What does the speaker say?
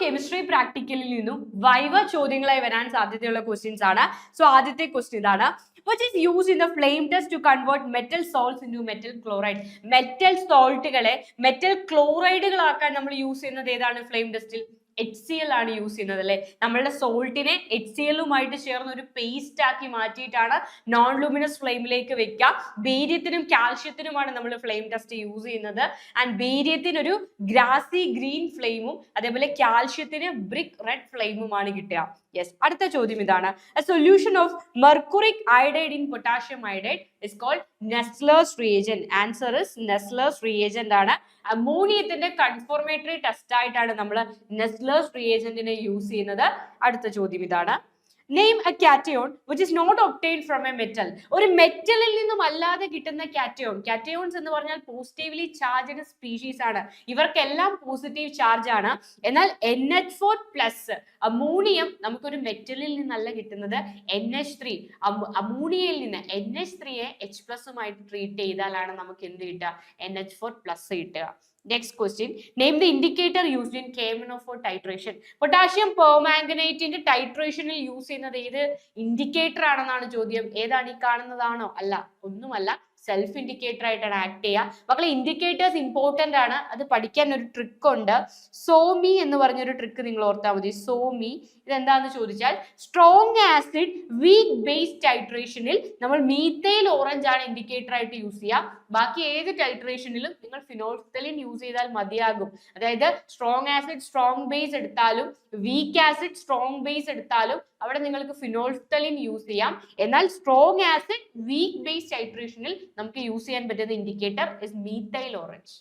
Chemistry പ്രാക്ടിക്കലിൽ നിന്നും viva ചോദ്യങ്ങളായി വരാൻ സാധ്യതയുള്ള ക്വസ്റ്റ്യൻസ് ആണ്. സോ ആദ്യത്തെ ക്വസ്റ്റ്യൻ ഇതാണ്. Which is used in the flame test to convert metal salts into metal chloride? Metal സോൾട്ടുകളെ മെറ്റൽ ക്ലോറൈഡുകളാക്കാൻ നമ്മൾ യൂസ് ചെയ്യുന്നത് ഏതാണ് ഫ്ലെയിം ടെസ്റ്റിൽ? HCl ആണ് യൂസ് ചെയ്യുന്നത് അല്ലെ. നമ്മളുടെ സോൾട്ടിനെ HCl-ഉമായിട്ട് ചേർന്ന് ഒരു പേസ്റ്റ് ആക്കി മാറ്റിയിട്ടാണ് നോൺ ലൂമിനസ് ഫ്ലെയിമിലേക്ക് വെക്കുക. ബേരിയത്തിനും കാൽഷ്യത്തിനുമാണ് നമ്മൾ ഫ്ലെയിം ടെസ്റ്റ് യൂസ് ചെയ്യുന്നത്. ആൻഡ് ബേരിയത്തിന് ഒരു ഗ്രാസി ഗ്രീൻ ഫ്ലെയിമും അതേപോലെ കാൽഷ്യത്തിന് ബ്രിക്ക് റെഡ് ഫ്ലെയിമുമാണ് കിട്ടുക. യെസ്, അടുത്ത ചോദ്യം ഇതാണ്. A solution of mercuric iodide in potassium iodide is called Nessler's reagent. Answer is Nessler's reagent ആണ്. അമോണിയത്തിന്റെ കൺഫോർമേറ്ററി ടെസ്റ്റ് ആയിട്ടാണ് നമ്മൾ നെസ്ലേഴ്സ് റിയേജന്റിനെ യൂസ് ചെയ്യുന്നത്. അടുത്ത ചോദ്യം ഇതാണ്. Name a cation which is not obtained from a metal. ഒരു മെറ്റലിൽ നിന്നും അല്ലാതെ കിട്ടുന്ന കാറ്റയോൺ. കാറ്റയോൺസ് എന്ന് പറഞ്ഞാൽ പോസിറ്റീവ്ലി ചാർജ്ഡ് സ്പീഷീസ് ആണ്. ഇവർക്കെല്ലാം പോസിറ്റീവ് ചാർജ് ആണ്. എന്നാൽ NH4+ അമോണിയം നമുക്കൊരു മെറ്റലിൽ നിന്നല്ല കിട്ടുന്നത്, NH3 അമോണിയയിൽ നിന്ന് NH3യെ H+ഉമായിട്ട് ട്രീറ്റ് ചെയ്താലാണ് നമുക്ക് എന്ത് കിട്ടുക? NH4+ കിട്ടുക. Next question. Name the indicator used in KMnO4 titration. Potassium permanganate ടൈട്രേഷനിൽ യൂസ് ചെയ്യുന്നത് ഏത് ഇൻഡിക്കേറ്റർ ആണെന്നാണ് ചോദ്യം. ഏതാണ് ഈ കാണുന്നതാണോ? അല്ല, ഒന്നുമല്ല. സെൽഫ് ഇൻഡിക്കേറ്റർ ആയിട്ടാണ് ആക്ട് ചെയ്യുക. മക്കളെ ഇൻഡിക്കേറ്റേഴ്സ് ഇമ്പോർട്ടന്റ് ആണ്. അത് പഠിക്കാൻ ഒരു ട്രിക്ക് ഉണ്ട്. സോമി എന്ന് പറഞ്ഞൊരു ട്രിക്ക് നിങ്ങൾ ഓർത്താൽ മതി. സോമി ഇതെന്താന്ന് ചോദിച്ചാൽ സ്ട്രോങ് ആസിഡ് വീക്ക് ബേസ് ടൈട്രേഷനിൽ നമ്മൾ മീത്തൈൽ ഓറഞ്ച് ആണ് ഇൻഡിക്കേറ്റർ ആയിട്ട് യൂസ് ചെയ്യുക. ബാക്കി ഏത് ടൈട്രേഷനിലും നിങ്ങൾ ഫിനോൾഫ്തലിൻ യൂസ് ചെയ്താൽ മതിയാകും. അതായത് സ്ട്രോങ് ആസിഡ് സ്ട്രോങ് ബേസ് എടുത്താലും വീക്ക് ആസിഡ് സ്ട്രോങ് ബേസ് എടുത്താലും അവിടെ നിങ്ങൾക്ക് ഫിനോൾഫ്തലിൻ യൂസ് ചെയ്യാം. എന്നാൽ സ്ട്രോങ് ആസിഡ് വീക്ക് ബേസ് ടൈട്രേഷനിൽ നമുക്ക് യൂസ് ചെയ്യാൻ പറ്റുന്ന ഇൻഡിക്കേറ്റർ ഇസ് മീത്തൈൽ ഓറഞ്ച്.